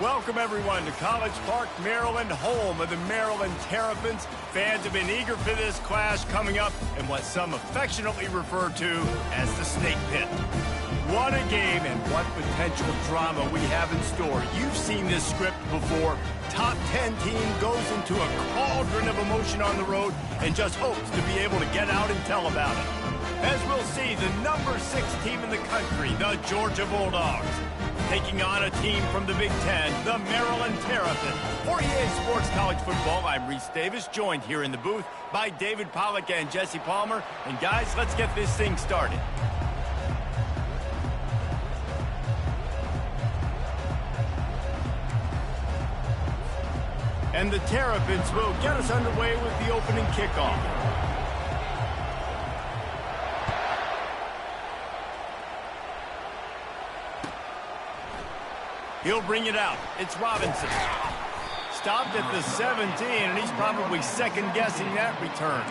Welcome, everyone, to College Park, Maryland, home of the Maryland Terrapins. Fans have been eager for this clash coming up in what some affectionately refer to as the Snake Pit. What a game and what potential drama we have in store. You've seen this script before. Top 10 team goes into a cauldron of emotion on the road and just hopes to be able to get out and tell about it. As we'll see, the number 6 team in the country, the Georgia Bulldogs, taking on a team from the Big Ten, the Maryland Terrapins. For EA Sports College Football, I'm Reese Davis, joined here in the booth by David Pollack and Jesse Palmer. And guys, let's get this thing started. And the Terrapins will get us underway with the opening kickoff. He'll bring it out. It's Robinson. Stopped at the 17, and he's probably second-guessing that return.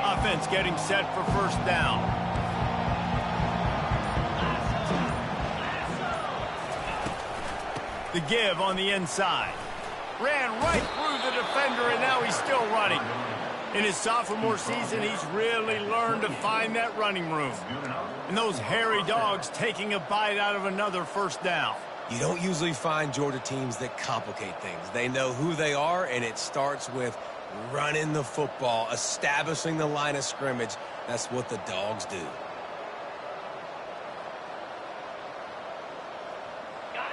Offense getting set for first down. The give on the inside. Ran right through the defender, and now he's still running. In his sophomore season, he's really learned to find that running room. And those hairy dogs taking a bite out of another first down. You don't usually find Georgia teams that complicate things. They know who they are, and it starts with running the football, establishing the line of scrimmage. That's what the Dogs do.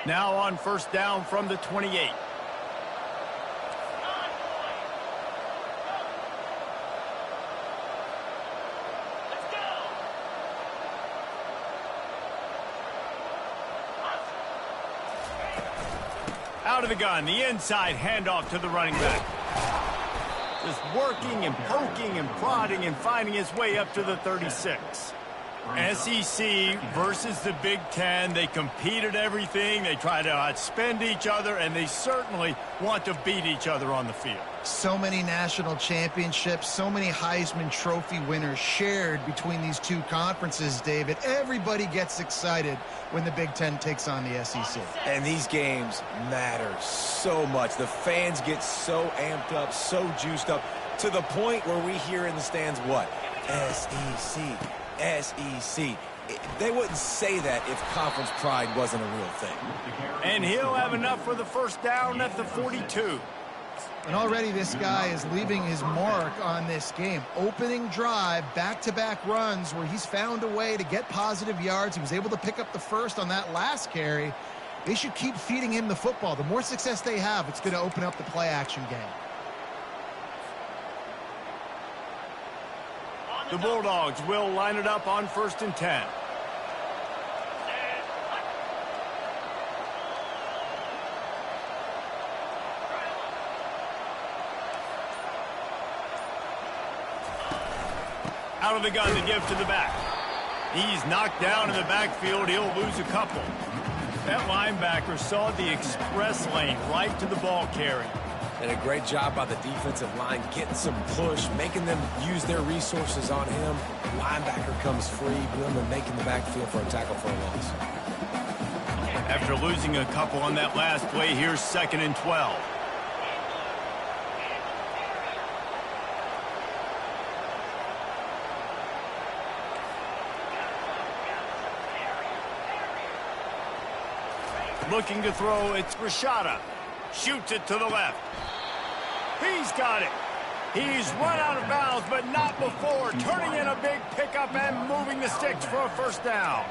Now on first down from the 28. Out of the gun, the inside handoff to the running back. Just working and poking and prodding and finding his way up to the 36. SEC versus the Big Ten. They compete at everything. They try to outspend each other, and they certainly want to beat each other on the field. So many national championships, so many Heisman Trophy winners shared between these two conferences, David. Everybody gets excited when the Big Ten takes on the SEC. And these games matter so much. The fans get so amped up, so juiced up, to the point where we hear in the stands what? SEC. SEC. They wouldn't say that if conference pride wasn't a real thing. And he'll have enough for the first down at the 42. And already this guy is leaving his mark on this game. Opening drive, back-to-back runs where he's found a way to get positive yards. He was able to pick up the first on that last carry. They should keep feeding him the football. The more success they have, it's going to open up the play-action game. The Bulldogs will line it up on first and 10. Out of the gun to give to the back. He's knocked down in the backfield. He'll lose a couple. That linebacker saw the express lane right to the ball carrier. And a great job by the defensive line getting some push, making them use their resources on him. Linebacker comes free, boom, and making the backfield for a tackle for a loss. After losing a couple on that last play, here's 2nd and 12. Looking to throw, it's Rashada. Shoots it to the left. He's got it. He's run out of bounds, but not before. Turning in a big pickup and moving the sticks for a first down.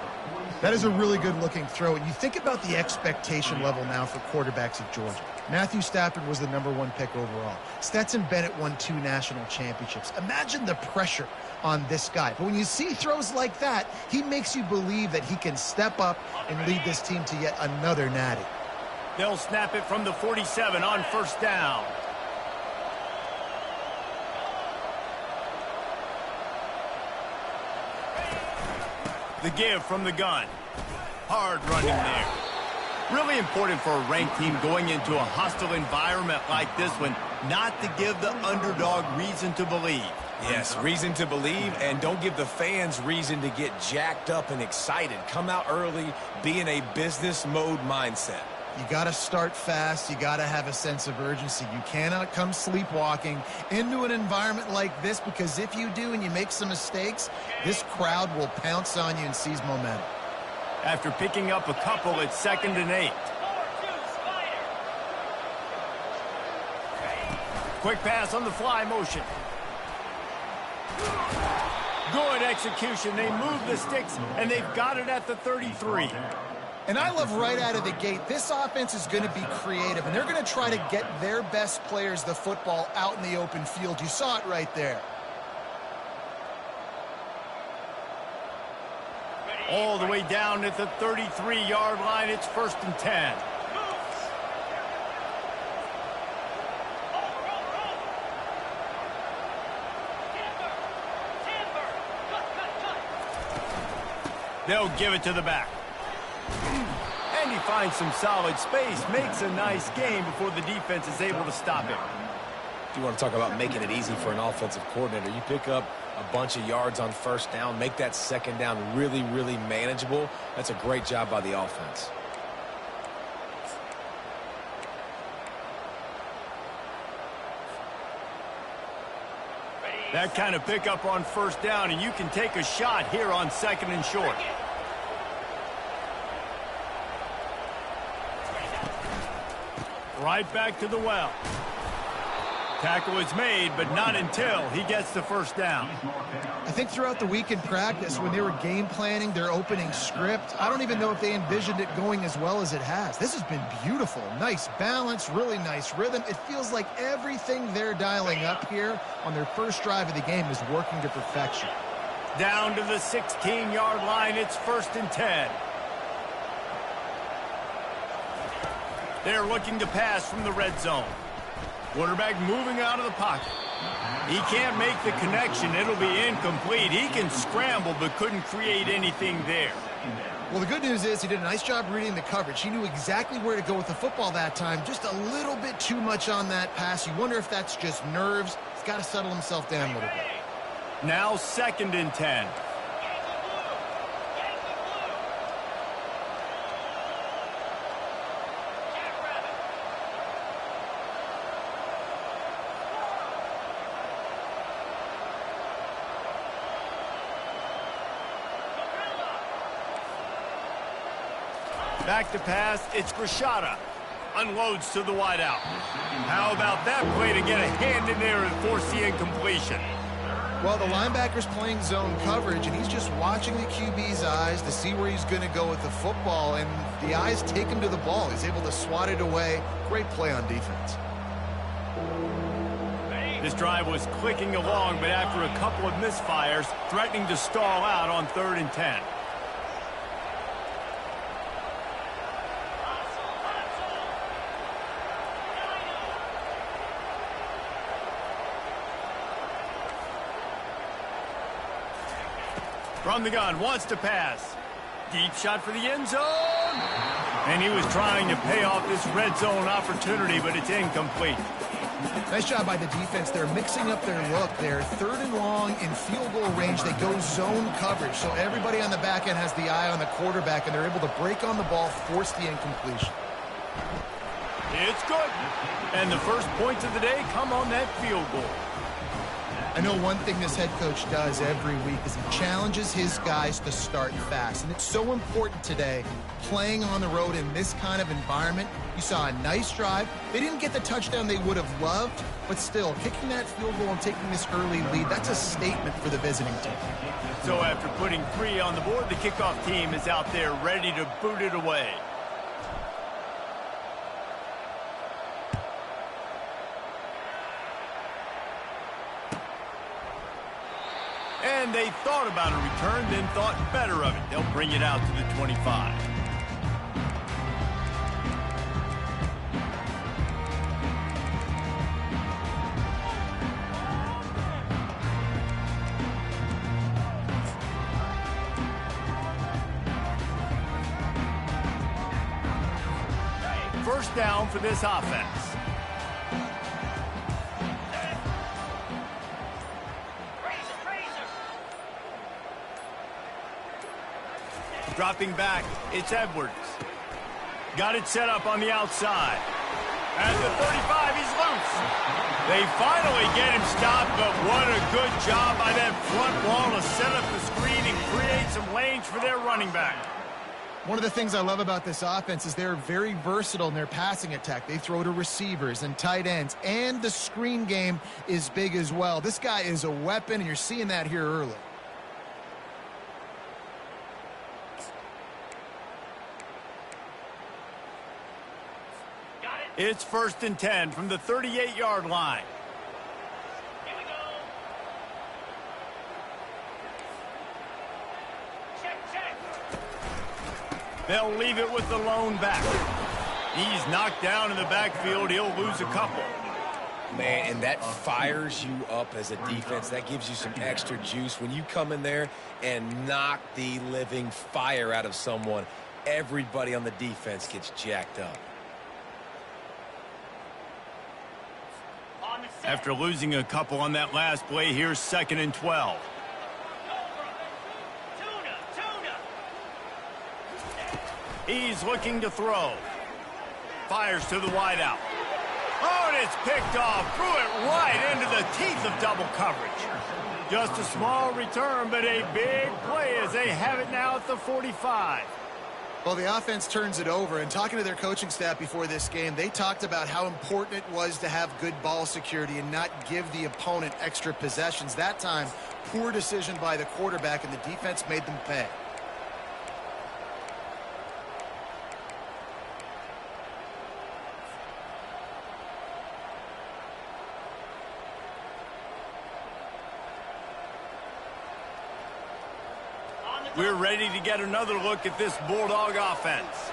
That is a really good-looking throw. And you think about the expectation level now for quarterbacks at Georgia. Matthew Stafford was the #1 pick overall. Stetson Bennett won 2 national championships. Imagine the pressure on this guy. But when you see throws like that, he makes you believe that he can step up and lead this team to yet another natty. They'll snap it from the 47 on first down. The give from the gun. Hard running there. Really important for a ranked team going into a hostile environment like this one, not to give the underdog reason to believe. Yes, reason to believe, and don't give the fans reason to get jacked up and excited. Come out early, be in a business mode mindset. You got to start fast. You got to have a sense of urgency. You cannot come sleepwalking into an environment like this, because if you do and you make some mistakes, this crowd will pounce on you and seize momentum. After picking up a couple, it's 2nd and 8. Quick pass on the fly motion. Good execution. They move the sticks, and they've got it at the 33. And I love right out of the gate, this offense is going to be creative, and they're going to try to get their best players the football out in the open field. You saw it right there. All the way down at the 33-yard line, it's 1st and 10. They'll give it to the back. And he finds some solid space, makes a nice game before the defense is able to stop him. Do you want to talk about making it easy for an offensive coordinator? You pick up a bunch of yards on 1st down, make that 2nd down really, really manageable. That's a great job by the offense. That kind of pickup on 1st down, and you can take a shot here on 2nd and short. Right back to the well. Tackle is made, but not until he gets the 1st down. I think throughout the week in practice, when they were game planning their opening script, I don't even know if they envisioned it going as well as it has. This has been beautiful. Nice balance, really nice rhythm. It feels like everything they're dialing up here on their first drive of the game is working to perfection. Down to the 16-yard line, it's 1st and 10. They're looking to pass from the red zone. Quarterback moving out of the pocket. He can't make the connection. It'll be incomplete. He can scramble, but couldn't create anything there. Well, the good news is he did a nice job reading the coverage. He knew exactly where to go with the football that time. Just a little bit too much on that pass. You wonder if that's just nerves. He's got to settle himself down a little bit. Now 2nd and 10. Back to pass, it's Grishada. Unloads to the wideout. How about that play to get a hand in there and force the incompletion? Well, the linebacker's playing zone coverage, and he's just watching the QB's eyes to see where he's going to go with the football, and the eyes take him to the ball. He's able to swat it away. Great play on defense. This drive was clicking along, but after a couple of misfires, threatening to stall out on 3rd and 10. From the gun, wants to pass. Deep shot for the end zone. And he was trying to pay off this red zone opportunity, but it's incomplete. Nice job by the defense. They're mixing up their look. They're 3rd and long in field goal range. They go zone coverage. So everybody on the back end has the eye on the quarterback, and they're able to break on the ball, force the incompletion. It's good. And the first points of the day come on that field goal. I know one thing this head coach does every week is he challenges his guys to start fast. And it's so important today, playing on the road in this kind of environment. You saw a nice drive. They didn't get the touchdown they would have loved, but still, kicking that field goal and taking this early lead, that's a statement for the visiting team. So after putting 3 on the board, the kickoff team is out there ready to boot it away. And they thought about a return, then thought better of it. They'll bring it out to the 25. first down for this offense. Dropping back, it's Edwards. Got it set up on the outside. At the 35, he's loose. They finally get him stopped, but what a good job by that front wall to set up the screen and create some lanes for their running back. One of the things I love about this offense is they're very versatile in their passing attack. They throw to receivers and tight ends, and the screen game is big as well. This guy is a weapon, and you're seeing that here early. It's 1st and 10 from the 38-yard line. Here we go. Check. They'll leave it with the lone back. He's knocked down in the backfield. He'll lose a couple. Man, and that fires you up as a defense. That gives you some extra juice. When you come in there and knock the living fire out of someone, everybody on the defense gets jacked up. After losing a couple on that last play, here's 2nd and 12. He's looking to throw. Fires to the wideout. Oh, and it's picked off. Threw it right into the teeth of double coverage. Just a small return, but a big play as they have it now at the 45. Well, the offense turns it over, and talking to their coaching staff before this game, they talked about how important it was to have good ball security and not give the opponent extra possessions. That time, poor decision by the quarterback, and the defense made them pay. We're ready to get another look at this Bulldog offense.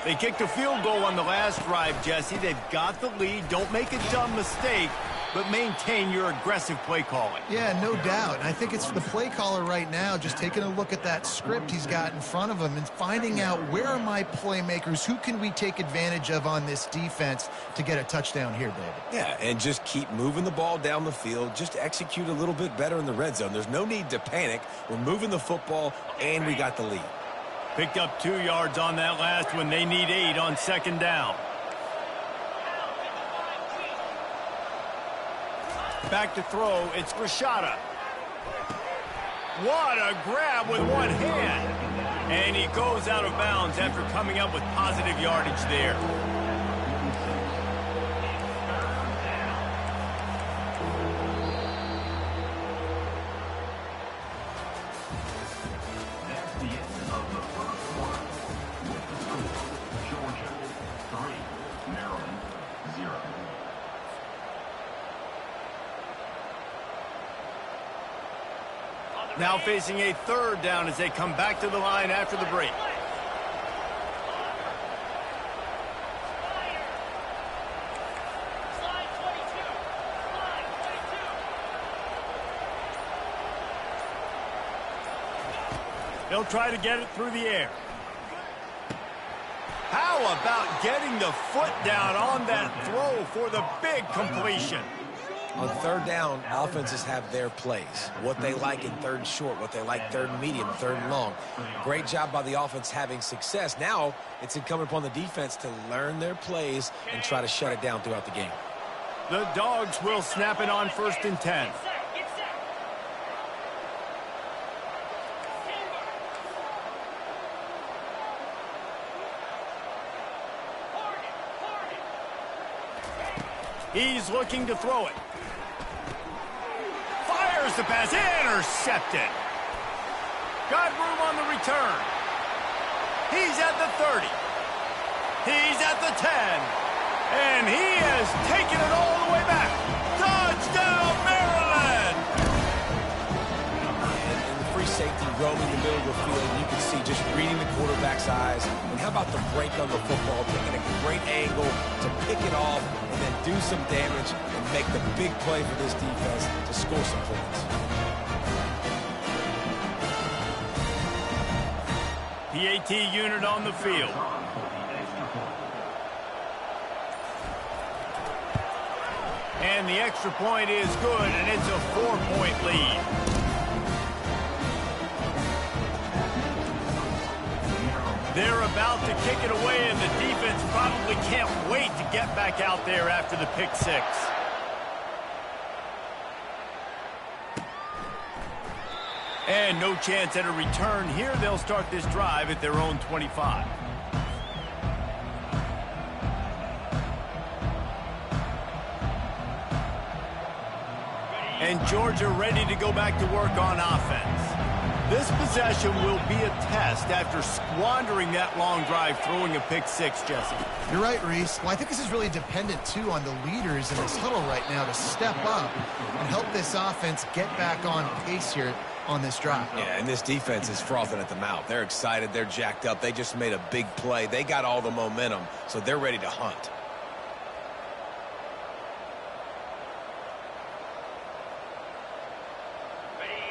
They kicked a field goal on the last drive, Jesse. They've got the lead. Don't make a dumb mistake, but maintain your aggressive play calling. Yeah, no doubt. And I think it's the play caller right now just taking a look at that script he's got in front of him and finding out where are my playmakers, who can we take advantage of on this defense to get a touchdown here, David. Yeah, and just keep moving the ball down the field. Just execute a little bit better in the red zone. There's no need to panic. We're moving the football, and we got the lead. Picked up 2 yards on that last one. They need 8 on 2nd down. Back to throw, it's Rashada. What a grab with one hand. And he goes out of bounds after coming up with positive yardage there. Now facing a 3rd down as they come back to the line after the break. They'll try to get it through the air. How about getting the foot down on that throw for the big completion? On 3rd down, offenses have their plays. What they like in 3rd and short, what they like 3rd and medium, 3rd and long. Great job by the offense having success. Now it's incumbent upon the defense to learn their plays and try to shut it down throughout the game. The Dogs will snap it on 1st and 10. He's looking to throw it. Fires the pass, intercepted. Got room on the return. He's at the 30. He's at the 10. And he has taken it all the way back. Touchdown, Maryland! And the free safety roaming the middle of the field, you can see just reading the quarterback's eyes. And how about the break on the football, taking a great angle to pick it off and then do some damage and make the big play for this defense to score some points. PAT unit on the field. And the extra point is good, and it's a 4-point lead. They're about to kick it away, and the defense probably can't wait to get back out there after the pick six. And no chance at a return here. They'll start this drive at their own 25. And Georgia ready to go back to work on offense. This possession will be a test after squandering that long drive, throwing a pick six, Jesse. You're right, Reese. Well, I think this is really dependent, too, on the leaders in this huddle right now to step up and help this offense get back on pace here on this drive. Yeah, and this defense is frothing at the mouth. They're excited. They're jacked up. They just made a big play. They got all the momentum, so they're ready to hunt.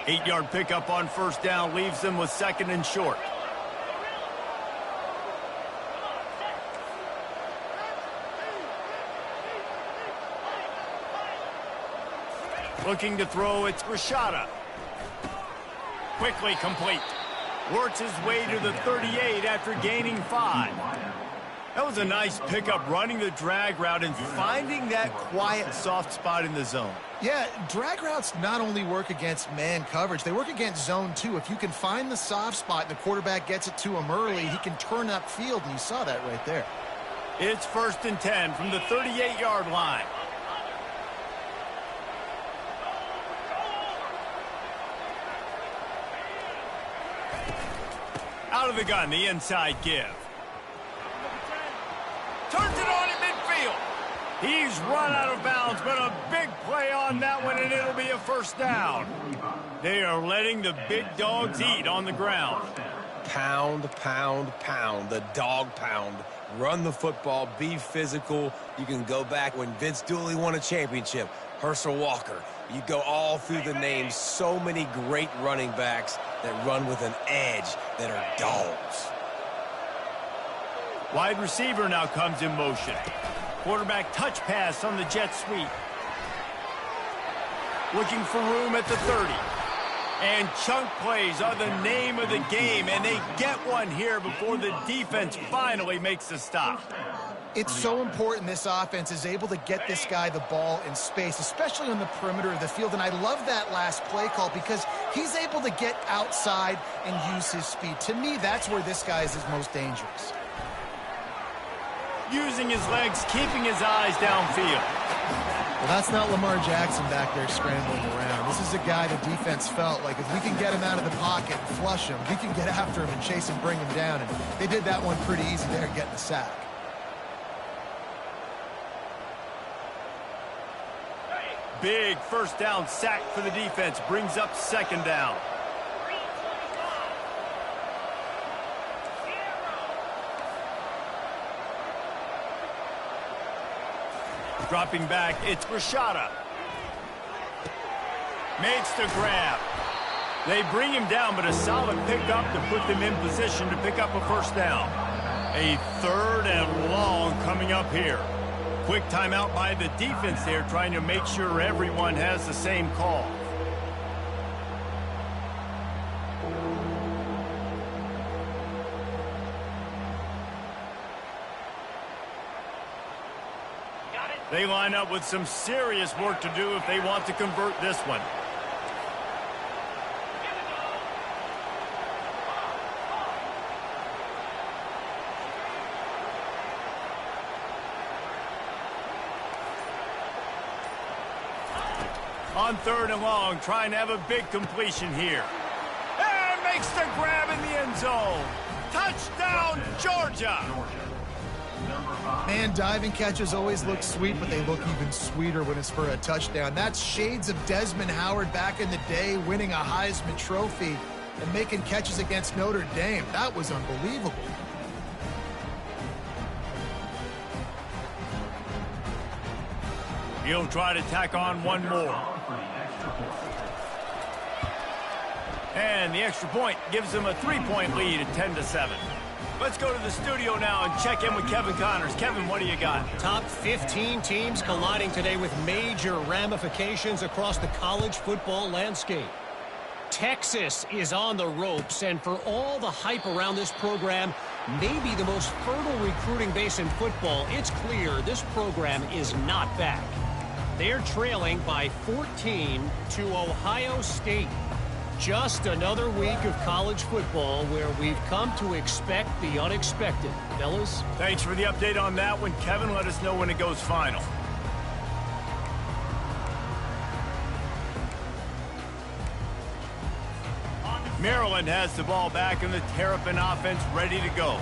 Eight-yard pickup on first down leaves them with 2nd and short. Looking to throw, it's Rashada. Quickly complete. Works his way to the 38 after gaining 5. That was a nice pickup, running the drag route and finding that quiet, soft spot in the zone. Yeah, drag routes not only work against man coverage, they work against zone too. If you can find the soft spot and the quarterback gets it to him early, he can turn upfield, and you saw that right there. It's 1st and 10 from the 38-yard line. Out of the gun, the inside give. Turns it on in midfield. He's run out of bounds, but a big play on that one, and it'll be a first down. They are letting the big dogs eat on the ground. Pound, pound, pound. The dog pound. Run the football. Be physical. You can go back when Vince Dooley won a championship. Herschel Walker. You go all through the names. So many great running backs that run with an edge that are dogs. Wide receiver now comes in motion. Quarterback touch pass on the jet sweep. Looking for room at the 30. And chunk plays are the name of the game, and they get one here before the defense finally makes the stop. It's so important this offense is able to get this guy the ball in space, especially on the perimeter of the field. And I love that last play call because he's able to get outside and use his speed. To me, that's where this guy is his most dangerous. Using his legs, keeping his eyes downfield. Well, that's not Lamar Jackson back there scrambling around. This is a guy the defense felt like if we can get him out of the pocket and flush him, we can get after him and chase and bring him down. And they did that one pretty easy there, getting the sack. Big first down sack for the defense. Brings up 2nd down. Dropping back, it's Rashada. Makes the grab. They bring him down, but a solid pickup to put them in position to pick up a first down. A 3rd and long coming up here. Quick timeout by the defense there, trying to make sure everyone has the same call. They line up with some serious work to do if they want to convert this one. On 3rd and long, trying to have a big completion here. And makes the grab in the end zone. Touchdown, Georgia! Man, diving catches always look sweet, but they look even sweeter when it's for a touchdown. That's shades of Desmond Howard back in the day, winning a Heisman Trophy and making catches against Notre Dame. That was unbelievable. He'll try to tack on one more. And the extra point gives them a 3-point lead at 10-7. Let's go to the studio now and check in with Kevin Connors. Kevin, what do you got? Top 15 teams colliding today with major ramifications across the college football landscape. Texas is on the ropes, and for all the hype around this program, maybe the most fertile recruiting base in football, it's clear this program is not back. They're trailing by 14 to Ohio State. Just another week of college football where we've come to expect the unexpected. Fellas? Thanks for the update on that one, Kevin. Let us know when it goes final. Maryland has the ball back and the Terrapin offense ready to go.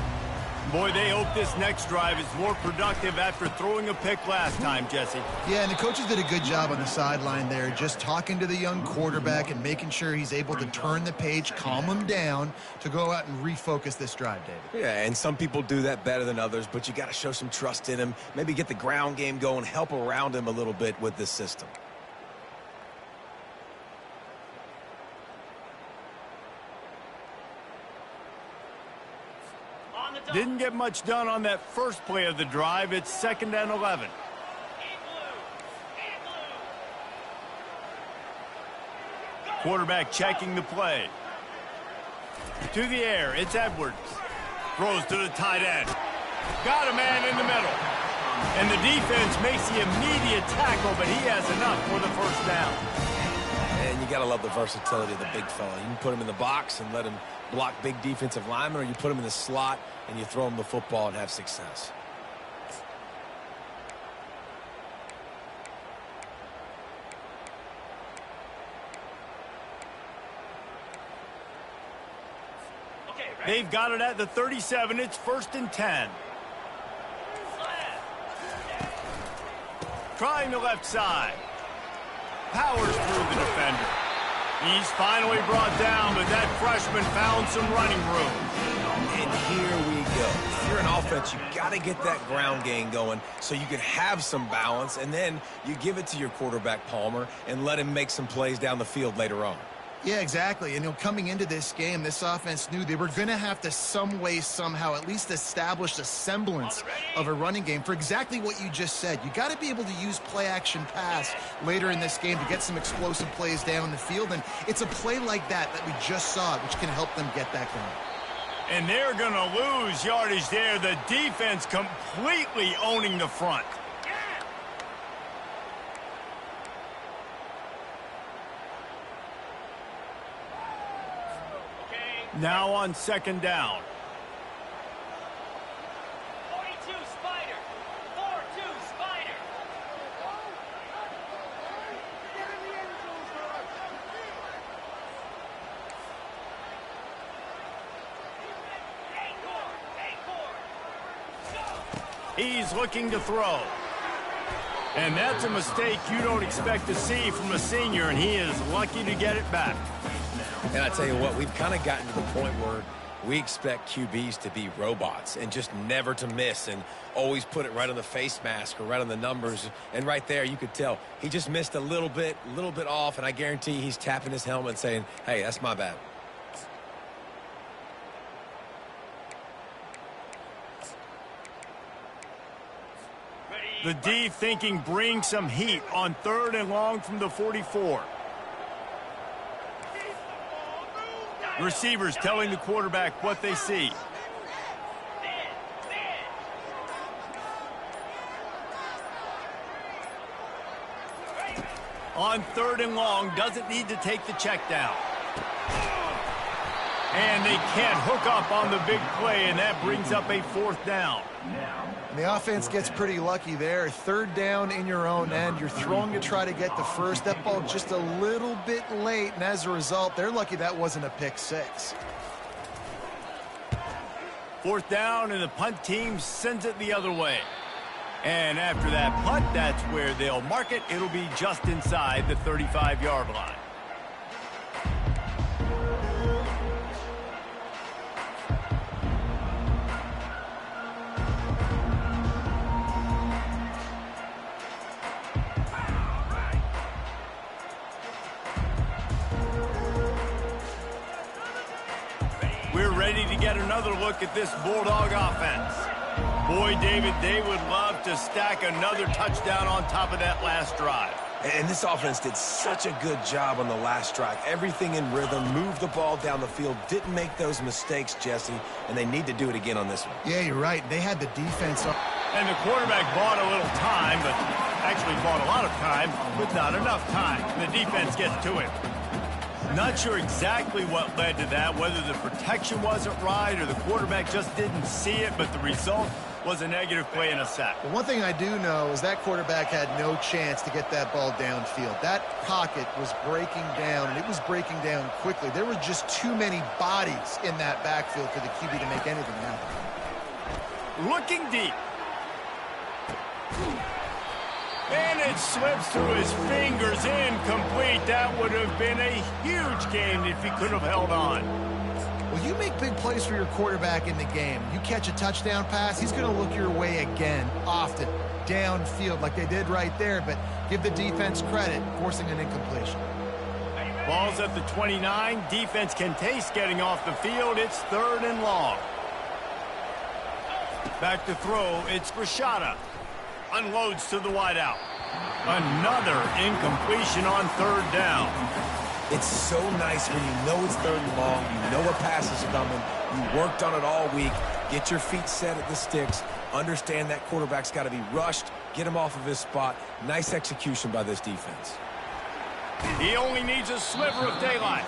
Boy, they hope this next drive is more productive after throwing a pick last time, Jesse. Yeah, and the coaches did a good job on the sideline there, just talking to the young quarterback and making sure he's able to turn the page, calm him down to go out and refocus this drive, David. Yeah, and some people do that better than others, but you got to show some trust in him, maybe get the ground game going, help around him a little bit with this system. Didn't get much done on that first play of the drive. It's 2nd and 11. Quarterback checking the play. To the air, it's Edwards. Throws to the tight end. Got a man in the middle. And the defense makes the immediate tackle, but he has enough for the first down. And you got to love the versatility of the big fella. You can put him in the box and let him block big defensive linemen, or you put him in the slot and you throw him the football and have success. They've got it at the 37. It's 1st and 10. Trying the left side. Powers through the defender. He's finally brought down, but that freshman found some running room. And here we go. If you're an offense, you got to get that ground game going so you can have some balance, and then you give it to your quarterback, Palmer, and let him make some plays down the field later on. Yeah, exactly. And coming into this game, this offense knew they were going to have to some way, somehow, at least establish a semblance of a running game for exactly what you just said. You got to be able to use play-action pass later in this game to get some explosive plays down the field. And it's a play like that we just saw, which can help them get that going. And they're going to lose yardage there. The defense completely owning the front. Now on 2nd down. 42 Spider. 4-2 Spider. He's looking to throw. And that's a mistake you don't expect to see from a senior, and he is lucky to get it back. And I tell you what, we've kind of gotten to the point where we expect QBs to be robots and just never to miss and always put it right on the face mask or right on the numbers. And right there, you could tell he just missed a little bit off, and I guarantee he's tapping his helmet saying, hey, that's my bad. The D thinking bring some heat on 3rd and long from the 44. Receivers telling the quarterback what they see. On 3rd and long, doesn't need to take the check down. And they can't hook up on the big play, and that brings up a 4th down. And the offense gets pretty lucky there. 3rd down in your own end. You're throwing to try to get the first. That ball just a little bit late, and as a result, they're lucky that wasn't a pick 6. 4th down, and the punt team sends it the other way. And after that punt, that's where they'll mark it. It'll be just inside the 35-yard line. ready to get another look at this Bulldog offense. Boy, David, they would love to stack another touchdown on top of that last drive. And this offense did such a good job on the last drive. Everything in rhythm, moved the ball down the field, didn't make those mistakes, Jesse, and they need to do it again on this one. Yeah, you're right. They had the defense up. And the quarterback bought a little time, but actually bought a lot of time, but not enough time. The defense gets to him. Not sure exactly what led to that, whether the protection wasn't right or the quarterback just didn't see it, but the result was a negative play and a sack. But one thing I do know is that quarterback had no chance to get that ball downfield. That pocket was breaking down, and it was breaking down quickly. There were just too many bodies in that backfield for the QB to make anything happen. Looking deep. And it slips through his fingers, incomplete. That would have been a huge game if he could have held on. Well, you make big plays for your quarterback in the game. You catch a touchdown pass, he's going to look your way again, often, downfield like they did right there, but give the defense credit, forcing an incompletion. Ball's at the 29. Defense can taste getting off the field. It's 3rd and long. Back to throw. It's Rashada. Unloads to the wideout. Another incompletion on 3rd down. It's so nice when you know it's 3rd and long, you know a pass is coming, you worked on it all week, get your feet set at the sticks, understand that quarterback's got to be rushed, get him off of his spot. Nice execution by this defense. He only needs a sliver of daylight.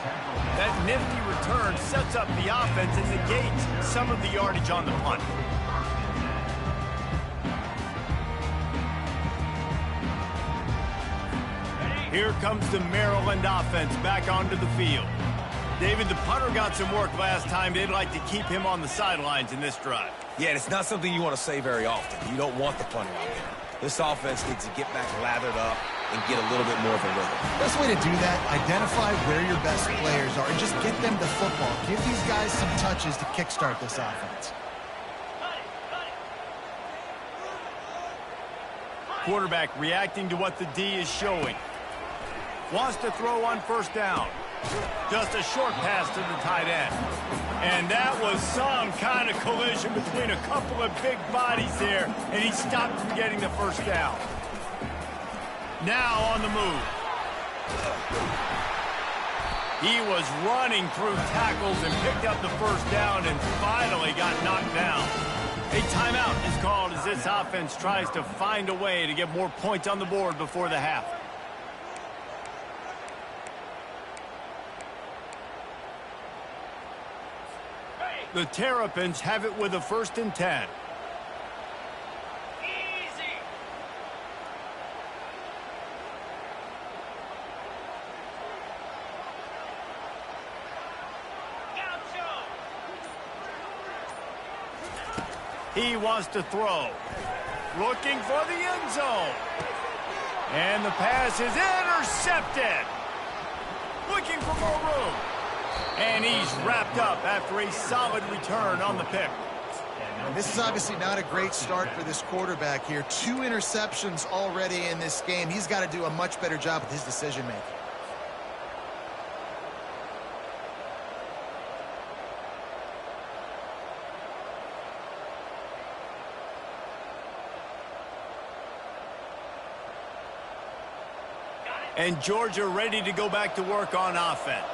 That nifty return sets up the offense and negates some of the yardage on the punt. Here comes the Maryland offense back onto the field. David, the punter got some work last time. They'd like to keep him on the sidelines in this drive. Yeah, it's not something you want to say very often. You don't want the punter out there. This offense needs to get back lathered up and get a little bit more of a rhythm. Best way to do that, identify where your best players are and just get them the football. Give these guys some touches to kickstart this offense. Quarterback reacting to what the D is showing. Wants to throw on 1st down. Just a short pass to the tight end. And that was some kind of collision between a couple of big bodies there, and he stopped from getting the 1st down. Now on the move. He was running through tackles and picked up the 1st down and finally got knocked down. A timeout is called as this offense tries to find a way to get more points on the board before the half. The Terrapins have it with a 1st and 10. Easy. Gaucho. He wants to throw. Looking for the end zone. And the pass is intercepted. Looking for more room. And he's wrapped up after a solid return on the pick. And this is obviously not a great start for this quarterback here. 2 interceptions already in this game. He's got to do a much better job with his decision-making. And Georgia ready to go back to work on offense.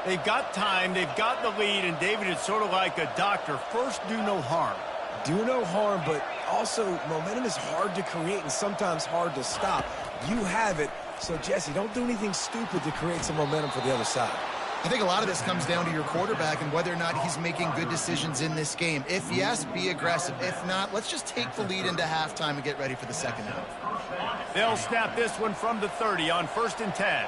They've got time, they've got the lead, and David, it's sort of like a doctor. First, do no harm. Do no harm, but also momentum is hard to create and sometimes hard to stop. You have it, so Jesse, don't do anything stupid to create some momentum for the other side. I think a lot of this comes down to your quarterback and whether or not he's making good decisions in this game. If yes, be aggressive. If not, let's just take the lead into halftime and get ready for the second half. They'll snap this one from the 30 on 1st and 10.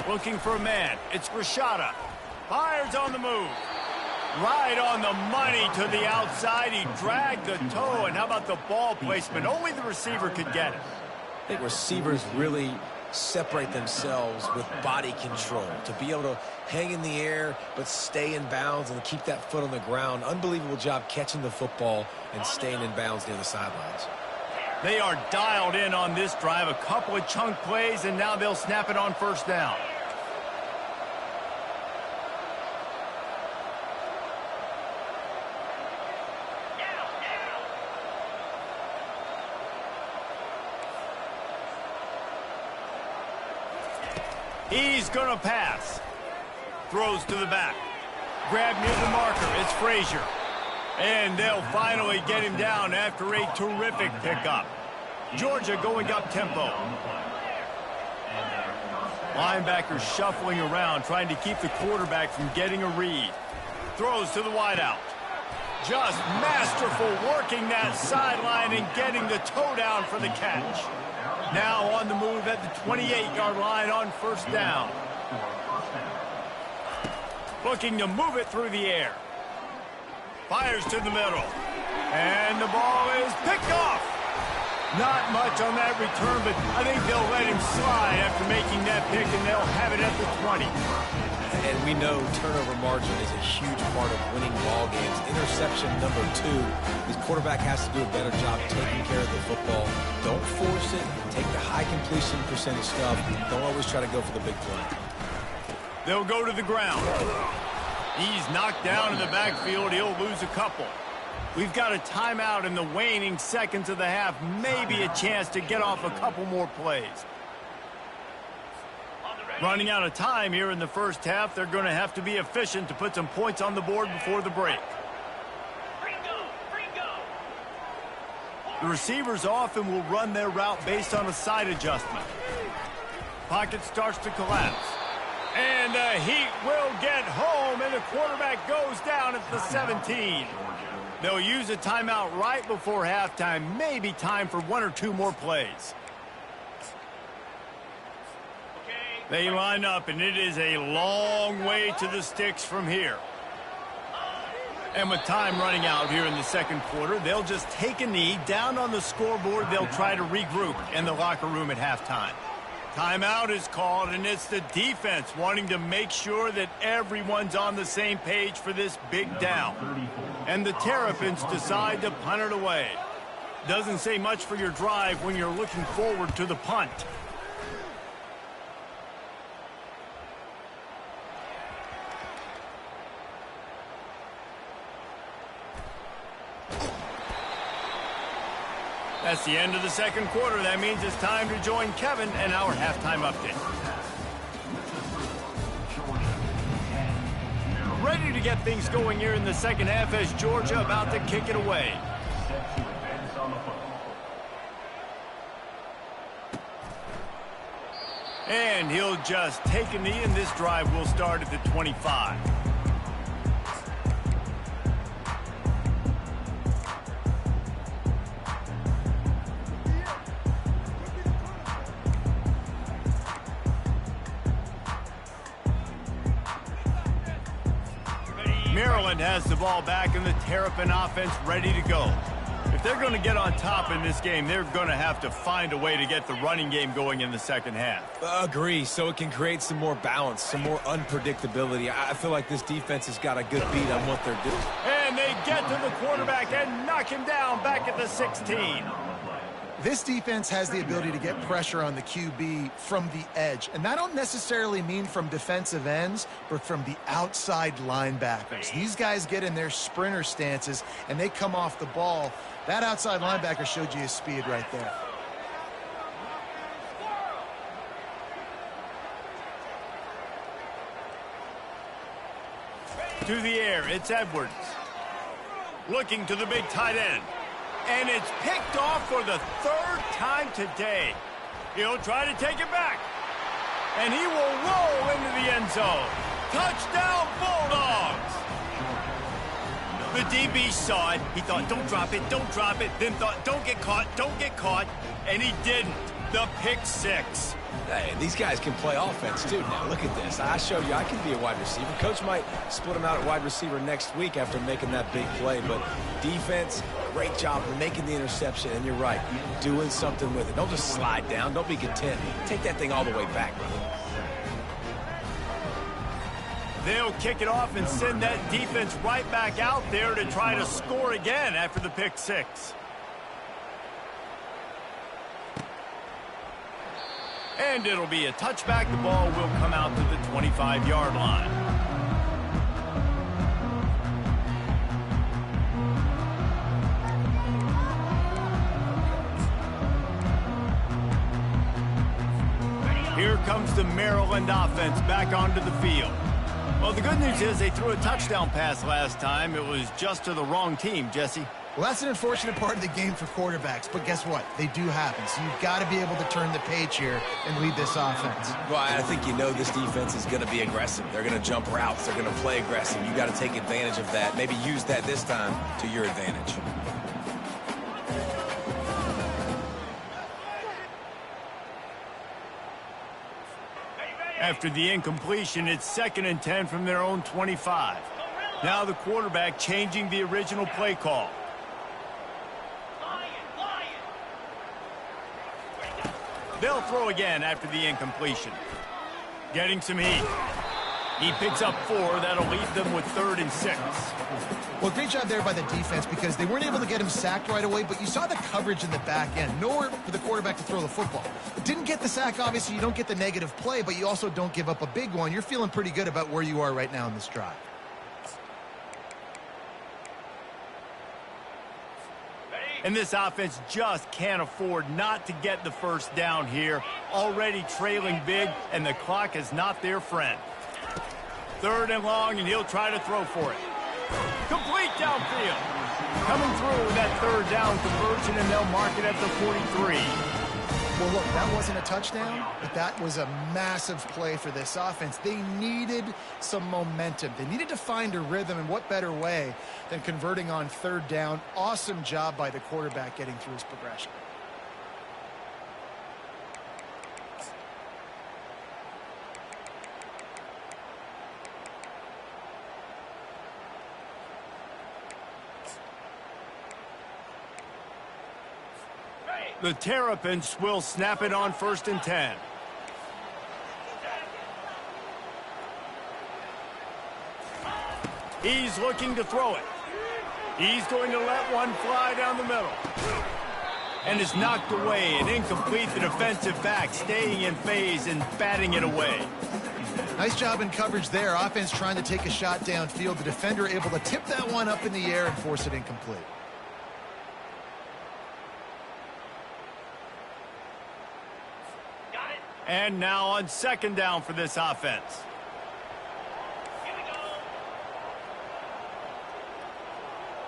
Looking for a man. It's Rashada. Fires on the move. Right on the money to the outside. He dragged the toe. And how about the ball placement? Only the receiver could get it. I think receivers really separate themselves with body control to be able to hang in the air but stay in bounds and keep that foot on the ground. Unbelievable job catching the football and staying in bounds near the sidelines. They are dialed in on this drive. A couple of chunk plays, and now they'll snap it on first down. He's going to pass. Throws to the back. Grab near the marker. It's Frazier. And they'll finally get him down after a terrific pickup. Georgia going up tempo. Linebackers shuffling around, trying to keep the quarterback from getting a read. Throws to the wideout. Just masterful working that sideline and getting the toe down for the catch. Now on the move at the 28-yard line on first down. Looking to move it through the air. Fires to the middle. And the ball is picked off. Not much on that return, but I think they'll let him slide after making that pick, and they'll have it at the 20. And we know turnover margin is a huge part of winning ball games. Interception number 2. This quarterback has to do a better job taking care of the football. Don't force it. Take the high completion percentage stuff. Don't always try to go for the big play. They'll go to the ground. He's knocked down in the backfield. He'll lose a couple. We've got a timeout in the waning seconds of the half. Maybe a chance to get off a couple more plays. Running out of time here in the first half. They're going to have to be efficient to put some points on the board before the break. The receivers often will run their route based on a side adjustment. Pocket starts to collapse. And the heat will get home, and the quarterback goes down at the 17. They'll use a timeout right before halftime. Maybe time for 1 or 2 more plays. They line up, and it is a long way to the sticks from here. And with time running out here in the second quarter, they'll just take a knee. Down on the scoreboard, they'll try to regroup in the locker room at halftime. Timeout is called, and it's the defense wanting to make sure that everyone's on the same page for this big down. And the Terrapins decide to punt it away. Doesn't say much for your drive when you're looking forward to the punt. That's the end of the second quarter. That means it's time to join Kevin and our halftime update. Ready to get things going here in the second half as Georgia about to kick it away. And he'll just take a knee, and this drive will start at the 25. Maryland has the ball back, and the Terrapin offense ready to go. If they're going to get on top in this game, they're going to have to find a way to get the running game going in the second half. Agree, so it can create some more balance, some more unpredictability. I feel like this defense has got a good beat on what they're doing. And they get to the quarterback and knock him down back at the 16. This defense has the ability to get pressure on the QB from the edge. And I don't necessarily mean from defensive ends, but from the outside linebackers. These guys get in their sprinter stances, and they come off the ball. That outside linebacker showed you his speed right there. To the air, it's Edwards. Looking to the big tight end. And it's picked off for the 3rd time today. He'll try to take it back. And he will roll into the end zone. Touchdown, Bulldogs! The DB saw it. He thought, don't drop it, don't drop it. Then thought, don't get caught. And he didn't. The pick 6. Hey, these guys can play offense, too. Now, look at this. I showed you I can be a wide receiver. Coach might split him out at wide receiver next week after making that big play. But defense, great job making the interception. And you're right, doing something with it. Don't just slide down. Don't be content. Take that thing all the way back, brother. They'll kick it off and send that defense right back out there to try to score again after the pick 6. And it'll be a touchback. The ball will come out to the 25-yard line. Here comes the Maryland offense back onto the field. Well, the good news is they threw a touchdown pass last time. It was just to the wrong team, Jesse. Well, that's an unfortunate part of the game for quarterbacks, but guess what? They do happen. So you've got to be able to turn the page here and lead this offense. Well, I think you know this defense is going to be aggressive. They're going to jump routes. They're going to play aggressive. You got to take advantage of that. Maybe use that this time to your advantage. After the incompletion, it's 2nd and 10 from their own 25. Now the quarterback changing the original play call. They'll throw again after the incompletion. Getting some heat. He picks up 4. That'll leave them with 3rd and 6. Well, great job there by the defense because they weren't able to get him sacked right away, but you saw the coverage in the back end. Nowhere for the quarterback to throw the football. Didn't get the sack, obviously. You don't get the negative play, but you also don't give up a big one. You're feeling pretty good about where you are right now in this drive. And this offense just can't afford not to get the first down here. Already trailing big, and the clock is not their friend. 3rd and long, and he'll try to throw for it. Complete downfield. Coming through with that 3rd down conversion, and they'll mark it at the 43. Well, look, that wasn't a touchdown, but that was a massive play for this offense. They needed some momentum. They needed to find a rhythm, and what better way than converting on 3rd down. Awesome job by the quarterback getting through his progression. The Terrapins will snap it on 1st and 10. He's looking to throw it. He's going to let one fly down the middle. And is knocked away and incomplete. The defensive back staying in phase and batting it away. Nice job in coverage there. Offense trying to take a shot downfield. The defender able to tip that one up in the air and force it incomplete. And now on 2nd down for this offense. Here we go.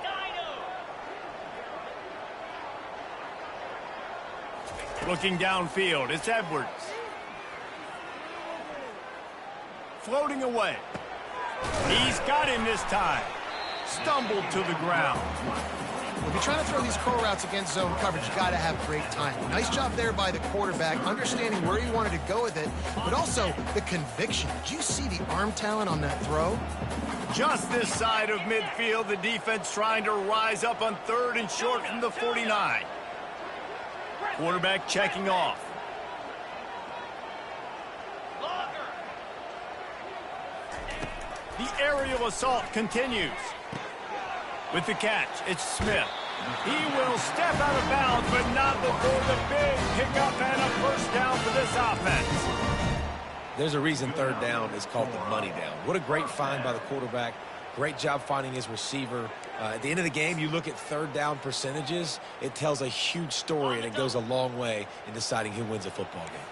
Dino. Looking downfield, it's Edwards. Floating away. He's got him this time. Stumbled to the ground. If you're trying to throw these curl routes against zone coverage, you got to have great timing. Nice job there by the quarterback, understanding where he wanted to go with it, but also the conviction. Did you see the arm talent on that throw? Just this side of midfield, the defense trying to rise up on 3rd and short from the 49. Quarterback checking off. The aerial assault continues. With the catch, it's Smith. He will step out of bounds, but not before the big pickup and a 1st down for this offense. There's a reason 3rd down is called the money down. What a great find by the quarterback. Great job finding his receiver. At the end of the game, you look at 3rd down percentages. It tells a huge story, and it goes a long way in deciding who wins a football game.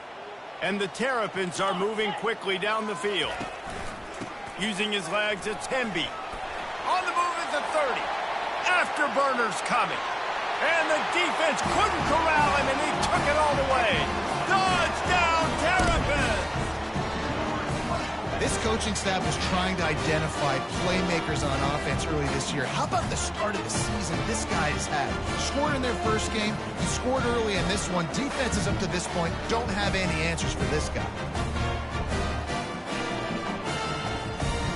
And the Terrapins are moving quickly down the field. Using his legs, it's Hemby. On the move at the 30. Afterburners coming. And the defense couldn't corral him, and he took it all the way. Touchdown, Terrapins! This coaching staff was trying to identify playmakers on offense early this year. How about the start of the season this guy has had? Scored in their first game. He scored early in this one. Defenses up to this point don't have any answers for this guy.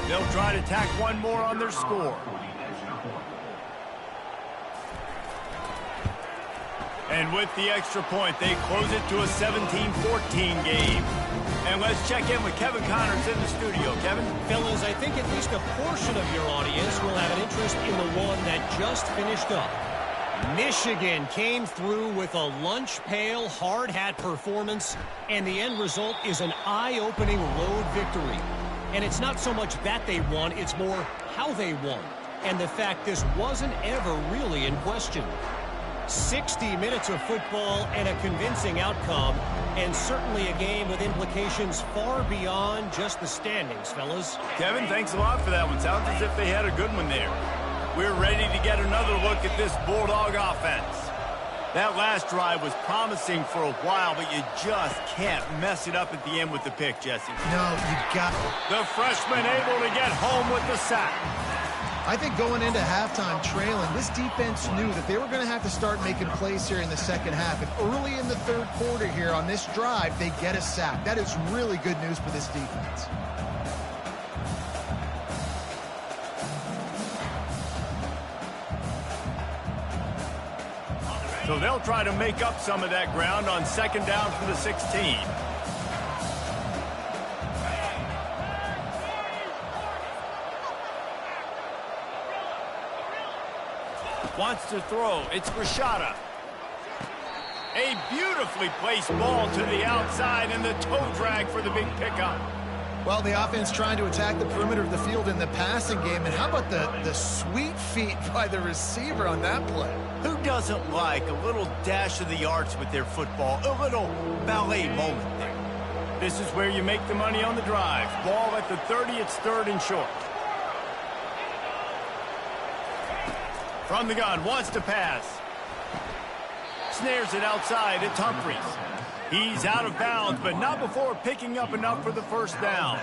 They'll try to tack one more on their score. And with the extra point, they close it to a 17-14 game. And let's check in with Kevin Connors in the studio. Kevin? Fellas, I think at least a portion of your audience will have an interest in the one that just finished up. Michigan came through with a lunch pail hard hat performance, and the end result is an eye-opening road victory. And it's not so much that they won, it's more how they won, and the fact this wasn't ever really in question. 60 minutes of football and a convincing outcome, and certainly a game with implications far beyond just the standings, fellas. Kevin, thanks a lot for that one. Sounds as if they had a good one there. We're ready to get another look at this Bulldog offense. That last drive was promising for a while, but you just can't mess it up at the end with the pick, Jesse. No, you got it. The freshman able to get home with the sack. I think going into halftime trailing, this defense knew that they were going to have to start making plays here in the second half. And early in the third quarter here on this drive, they get a sack. That is really good news for this defense. So they'll try to make up some of that ground on second down from the 16. Wants to throw. It's Rashada. A beautifully placed ball to the outside, and the toe drag for the big pickup. Well, the offense trying to attack the perimeter of the field in the passing game. And how about the sweet feet by the receiver on that play? Who doesn't like a little dash of the arts with their football? A little ballet moment there. This is where you make the money on the drive. Ball at the 30, it's third and short. From the gun, wants to pass. Snares it outside, it's Humphries. He's out of bounds, but not before picking up enough for the first down.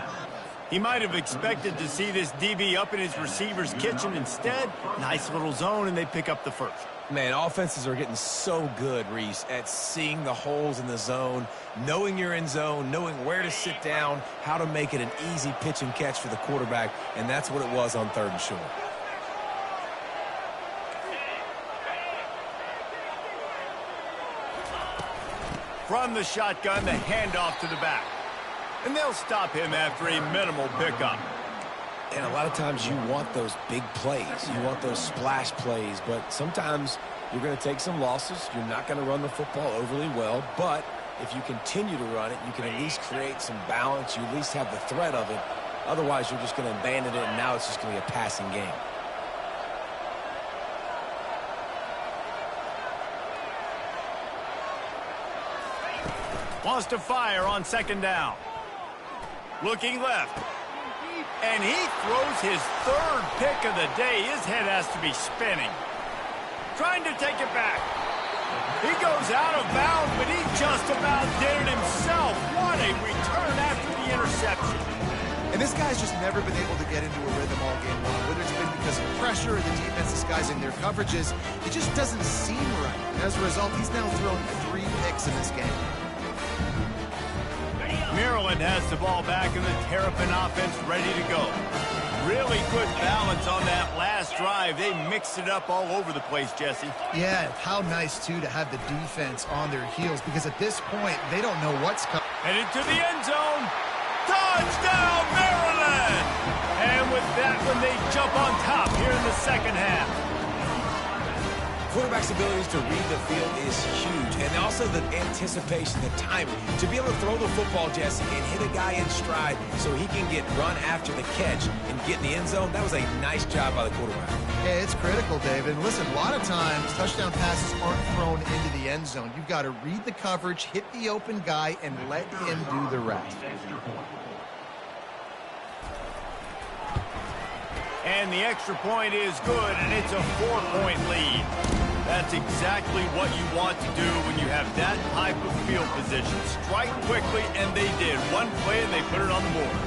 He might have expected to see this DB up in his receiver's kitchen. Instead, nice little zone, and they pick up the first. Man, offenses are getting so good, Reese, at seeing the holes in the zone, knowing you're in zone, knowing where to sit down, how to make it an easy pitch and catch for the quarterback, and that's what it was on third and short. From the shotgun, the handoff to the back. And they'll stop him after a minimal pickup. And a lot of times you want those big plays. You want those splash plays. But sometimes you're going to take some losses. You're not going to run the football overly well. But if you continue to run it, you can at least create some balance. You at least have the threat of it. Otherwise, you're just going to abandon it, and now it's just going to be a passing game. Wants to fire on second down. Looking left. And he throws his third pick of the day. His head has to be spinning. Trying to take it back. He goes out of bounds, but he just about did it himself. What a return after the interception. And this guy's just never been able to get into a rhythm all game long. Whether it's been because of pressure or the defense disguising their coverages, it just doesn't seem right. And as a result, he's now thrown 3 picks in this game. Maryland has the ball back, and the Terrapin offense ready to go. Really good balance on that last drive. They mixed it up all over the place, Jesse. Yeah, how nice, too, to have the defense on their heels, because at this point, they don't know what's coming. Headed to the end zone. Touchdown, Maryland! And with that one, they jump on top here in the second half. Quarterback's abilities to read the field is huge, and also the anticipation, the timing. To be able to throw the football, Jesse, and hit a guy in stride so he can get run after the catch and get in the end zone, that was a nice job by the quarterback. Yeah, it's critical, David. And listen, a lot of times, touchdown passes aren't thrown into the end zone. You've got to read the coverage, hit the open guy, and let him do the rest. And the extra point is good, and it's a 4-point lead. That's exactly what you want to do when you have that type of field position. Strike quickly, and they did. One play, and they put it on the board.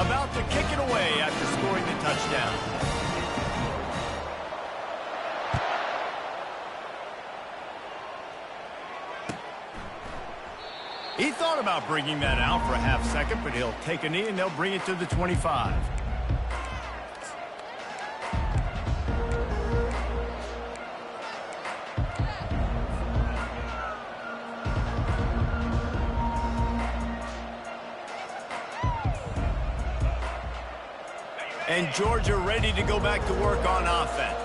About to kick it away after scoring the touchdown. He thought about bringing that out for a half second, but he'll take a knee and they'll bring it to the 25. And Georgia ready to go back to work on offense.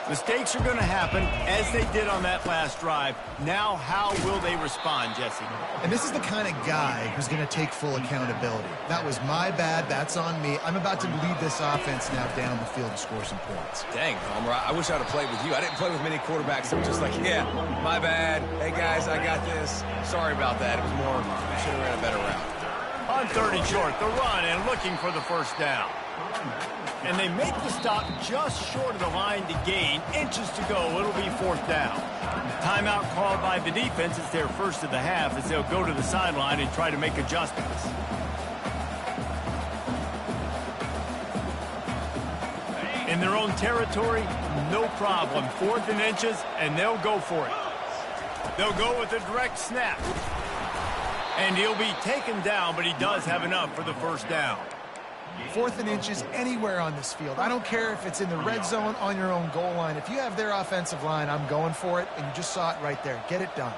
Mistakes are going to happen, as they did on that last drive. Now, how will they respond, Jesse? And this is the kind of guy who's going to take full accountability. That was my bad. That's on me. I'm about to lead this offense now down the field to score some points. Dang, Homer, I wish I'd have played with you. I didn't play with many quarterbacks that were just like, yeah, my bad. Hey, guys, I got this. Sorry about that. It was more, should have ran a better route. On 30 short, the run and looking for the first down. And they make the stop just short of the line to gain. Inches to go. It'll be fourth down. Timeout called by the defense. It's their first of the half as they'll go to the sideline and try to make adjustments. In their own territory, no problem. 4th and inches, and they'll go for it. They'll go with a direct snap. And he'll be taken down, but he does have enough for the first down. 4th and inches anywhere on this field. I don't care if it's in the red zone, on your own goal line. If you have their offensive line, I'm going for it, and you just saw it right there. Get it done.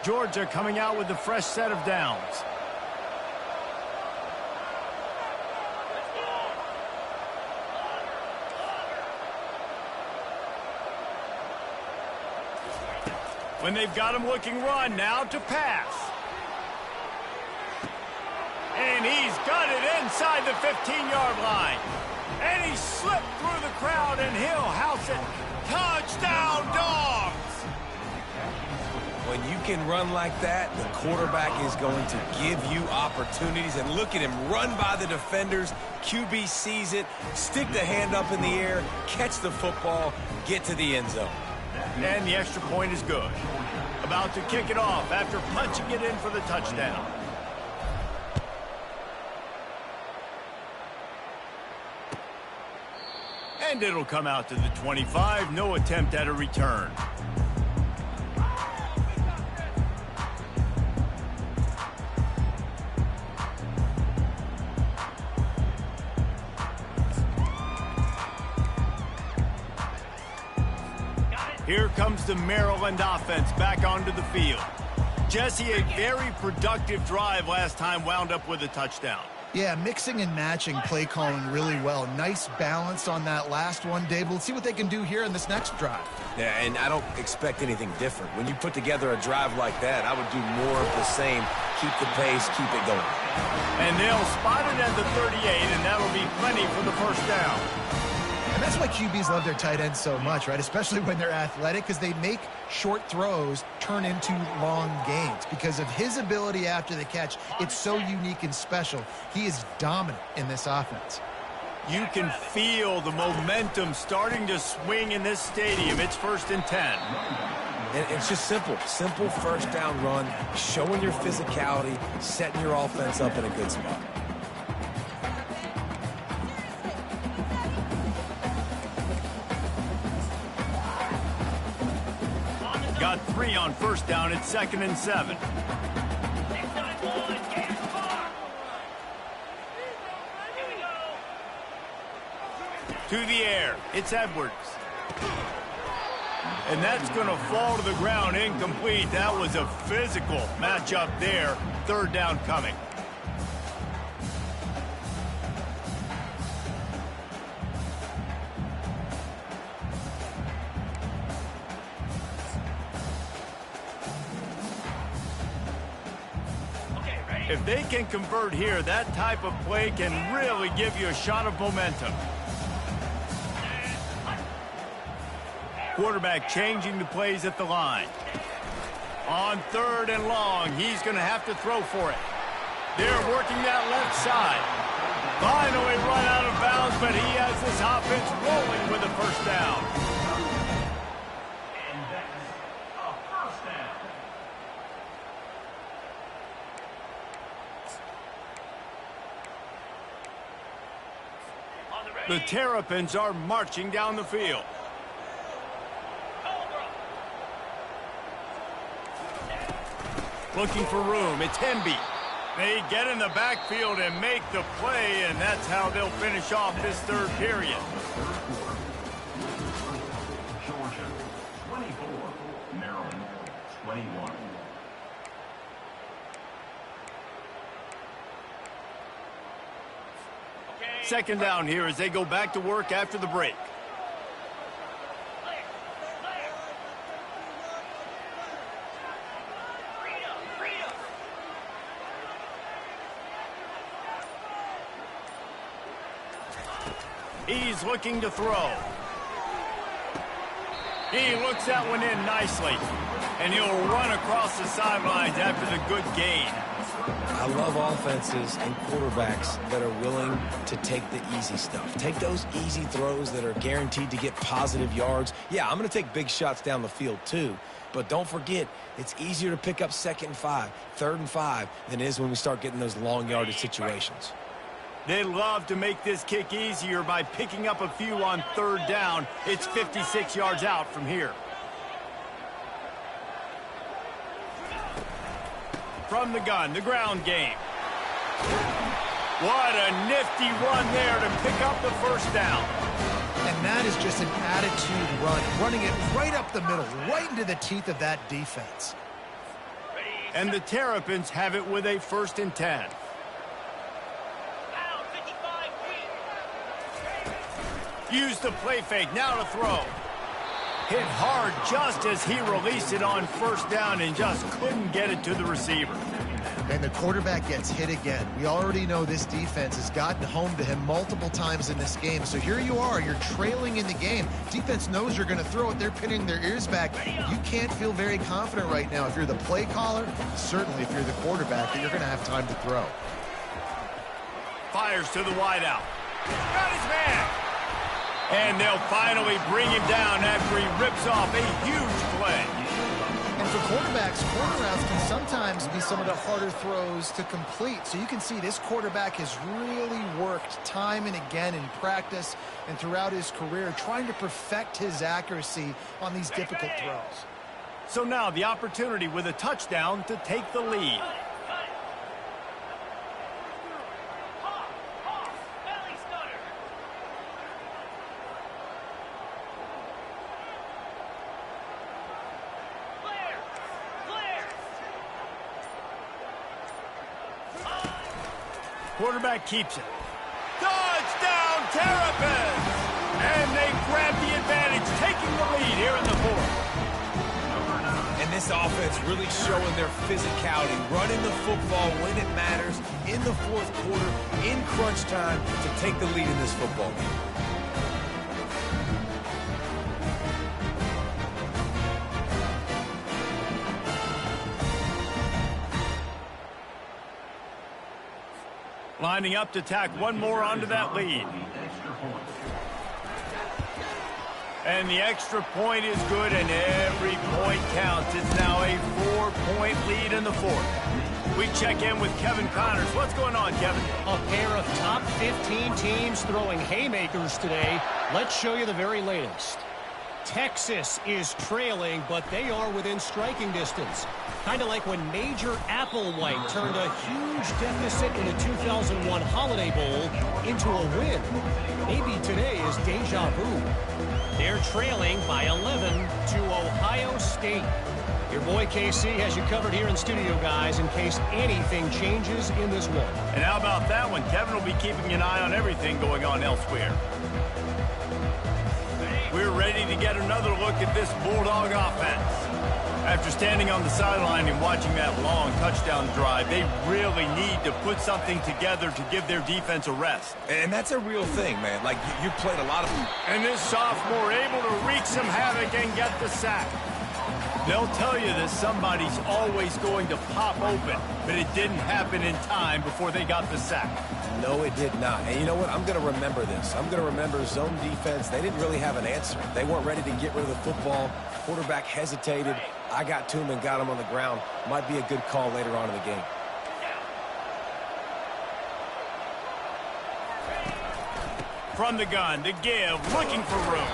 Georgia coming out with a fresh set of downs. When they've got him looking run, now to pass. And he's got it inside the 15-yard line. And he slipped through the crowd, and he'll house it. Touchdown, Dawgs! When you can run like that, the quarterback is going to give you opportunities. And look at him run by the defenders. QB sees it, stick the hand up in the air, catch the football, get to the end zone. And the extra point is good. About to kick it off after punching it in for the touchdown. And it'll come out to the 25. No attempt at a return. Here comes the Maryland offense back onto the field. Jesse, a very productive drive last time wound up with a touchdown. Yeah, mixing and matching play calling really well. Nice balance on that last one, Dave. Let's see what they can do here in this next drive. Yeah, and I don't expect anything different. When you put together a drive like that, I would do more of the same. Keep the pace, keep it going. And they'll spot it at the 38, and that'll be plenty for the first down. And that's why QBs love their tight ends so much, right? Especially when they're athletic, because they make short throws turn into long gains. Because of his ability after the catch, it's so unique and special. He is dominant in this offense. You can feel the momentum starting to swing in this stadium. It's 1st and 10. And it's just simple. Simple first down run, showing your physicality, setting your offense up in a good spot. Got 3 on first down. It's 2nd and 7. To the air. It's Edwards. And that's going to fall to the ground incomplete. That was a physical matchup there. 3rd down coming. If they can convert here, that type of play can really give you a shot of momentum. Quarterback changing the plays at the line. On 3rd and long, he's going to have to throw for it. They're working that left side. Finally run out of bounds, but he has this offense rolling with a first down. The Terrapins are marching down the field. Looking for room. It's Hemby. They get in the backfield and make the play, and that's how they'll finish off this 3rd period. Georgia, 24. Maryland, 21. second down here as they go back to work after the break. He's looking to throw. He looks that one in nicely. And he'll run across the sidelines after the good gain. I love offenses and quarterbacks that are willing to take the easy stuff. Take those easy throws that are guaranteed to get positive yards. Yeah, I'm going to take big shots down the field too. But don't forget, it's easier to pick up 2nd and 5, 3rd and 5 than it is when we start getting those long yardage situations. They love to make this kick easier by picking up a few on 3rd down. It's 56 yards out from here. From the gun, the ground game. What a nifty run there to pick up the first down. And that is just an attitude run, running it right up the middle, right into the teeth of that defense. And the Terrapins have it with a 1st and 10. Use the play fake, now to throw. Hit hard just as he released it on 1st down and just couldn't get it to the receiver. And the quarterback gets hit again. We already know this defense has gotten home to him multiple times in this game. So here you are, you're trailing in the game. Defense knows you're going to throw it. They're pinning their ears back. You can't feel very confident right now if you're the play caller, certainly if you're the quarterback, that you're going to have time to throw. Fires to the wideout. Got his man. And they'll finally bring him down after he rips off a huge play. And for quarterbacks, corner routes can sometimes be some of the harder throws to complete. So you can see this quarterback has really worked time and again in practice and throughout his career trying to perfect his accuracy on these difficult throws. So now the opportunity with a touchdown to take the lead. Quarterback keeps it. Touchdown, Terrapins! And they grab the advantage, taking the lead here in the 4th. And this offense really showing their physicality, running the football when it matters, in the 4th quarter, in crunch time, to take the lead in this football game. Lining up to tack one more onto that lead. And the extra point is good, and every point counts. It's now a 4-point lead in the 4th. We check in with Kevin Connors. What's going on, Kevin? A pair of top 15 teams throwing haymakers today. Let's show you the very latest. Texas is trailing, but they are within striking distance. Kind of like when Major Applewhite turned a huge deficit in the 2001 Holiday Bowl into a win. Maybe today is deja vu. They're trailing by 11 to Ohio State. Your boy KC has you covered here in studio, guys, in case anything changes in this one. And how about that one? Kevin will be keeping an eye on everything going on elsewhere. We're ready to get another look at this Bulldog offense. After standing on the sideline and watching that long touchdown drive, they really need to put something together to give their defense a rest. And that's a real thing, man. Like, you played a lot of... And this sophomore able to wreak some havoc and get the sack. They'll tell you that somebody's always going to pop open, but it didn't happen in time before they got the sack. No, it did not. And you know what? I'm going to remember this. I'm going to remember zone defense. They didn't really have an answer. They weren't ready to get rid of the football. Quarterback hesitated. I got to him and got him on the ground. Might be a good call later on in the game. From the gun, to give, looking for room.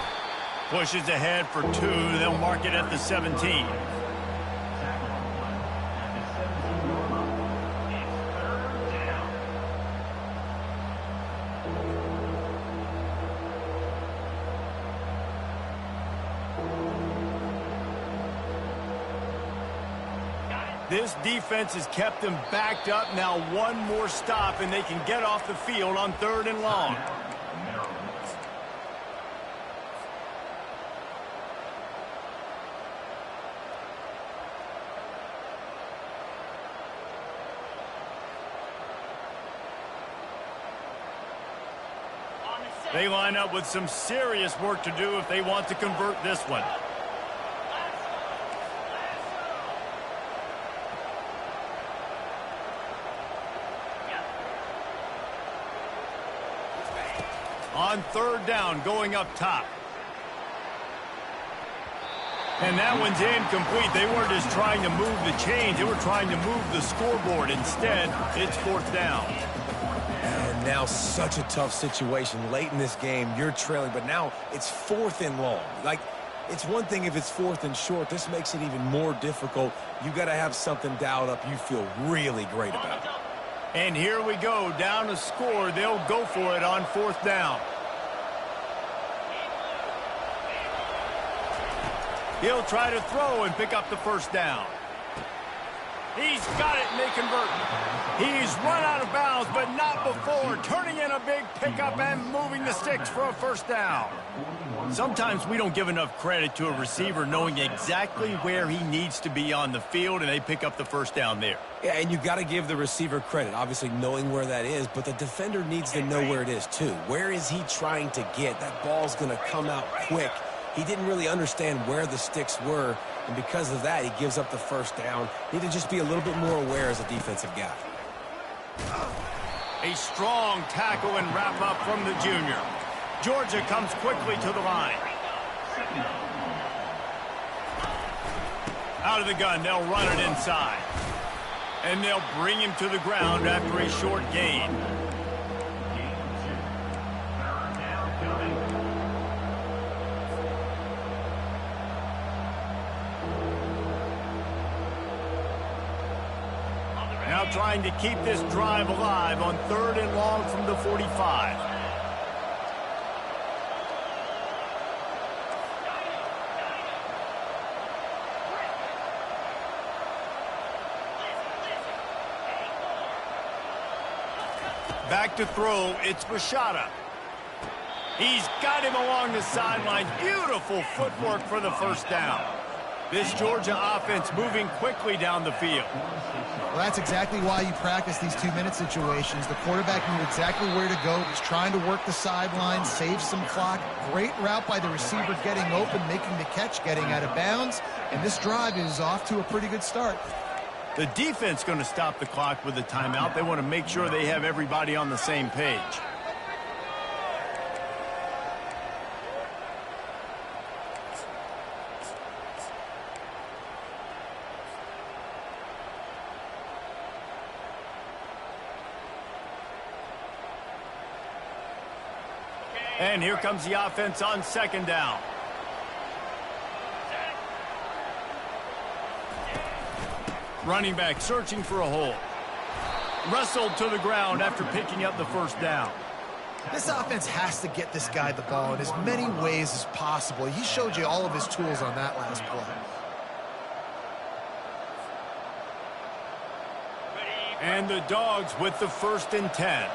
Pushes ahead for 2. They'll mark it at the 17. This defense has kept them backed up. Now one more stop, and they can get off the field on 3rd and long. They line up with some serious work to do if they want to convert this one. On 3rd down, going up top. And that one's incomplete. They weren't just trying to move the chains. They were trying to move the scoreboard. Instead, it's 4th down. And now such a tough situation. Late in this game, you're trailing, but now it's 4th and long. Like, it's one thing if it's 4th and short. This makes it even more difficult. You got to have something dialed up you feel really great about. And here we go, down a score. They'll go for it on 4th down. He'll try to throw and pick up the 1st down. He's got it, and they convert. He's run out of bounds, but not before. Turning in a big pickup and moving the sticks for a 1st down. Sometimes we don't give enough credit to a receiver knowing exactly where he needs to be on the field, and they pick up the 1st down there. Yeah, and you got to give the receiver credit, obviously knowing where that is, but the defender needs to know where it is too. Where is he trying to get? That ball's going to come out quick. He didn't really understand where the sticks were, and because of that, he gives up the 1st down. Need to just be a little bit more aware as a defensive guy. A strong tackle and wrap up from the junior. Georgia comes quickly to the line. Out of the gun, they'll run it inside. And they'll bring him to the ground after a short gain. Now trying to keep this drive alive on 3rd and long from the 45. Back to throw, it's Rashada. He's got him along the sideline. Beautiful footwork for the 1st down. This Georgia offense moving quickly down the field. Well, that's exactly why you practice these 2-minute situations. The quarterback knew exactly where to go. He's trying to work the sideline, save some clock. Great route by the receiver getting open, making the catch, getting out of bounds. And this drive is off to a pretty good start. The defense going to stop the clock with a timeout. They want to make sure they have everybody on the same page. And here comes the offense on 2nd down. Running back searching for a hole. Wrestled to the ground after picking up the 1st down. This offense has to get this guy the ball in as many ways as possible. He showed you all of his tools on that last play. And the Dogs with the 1st and 10.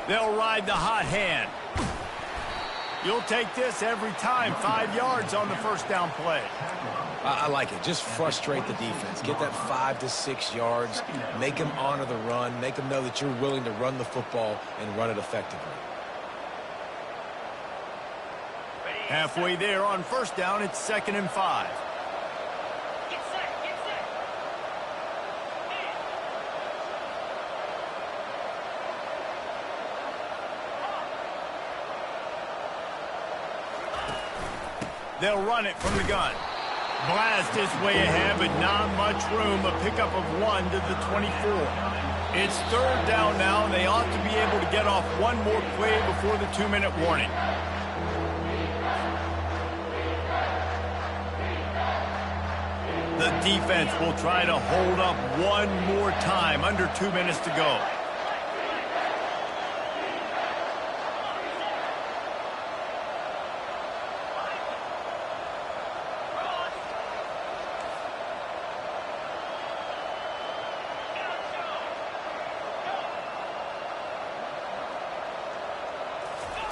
They'll ride the hot hand. You'll take this every time. 5 yards on the 1st down play. I like it. Just frustrate the defense. Get that 5 to 6 yards. Make them honor the run. Make them know that you're willing to run the football and run it effectively. Halfway there on 1st down, it's 2nd and 5. They'll run it from the gun. Blast his way ahead, but not much room. A pickup of 1 to the 24. It's 3rd down now, and they ought to be able to get off one more play before the 2-minute warning. The defense will try to hold up one more time. Under 2 minutes to go.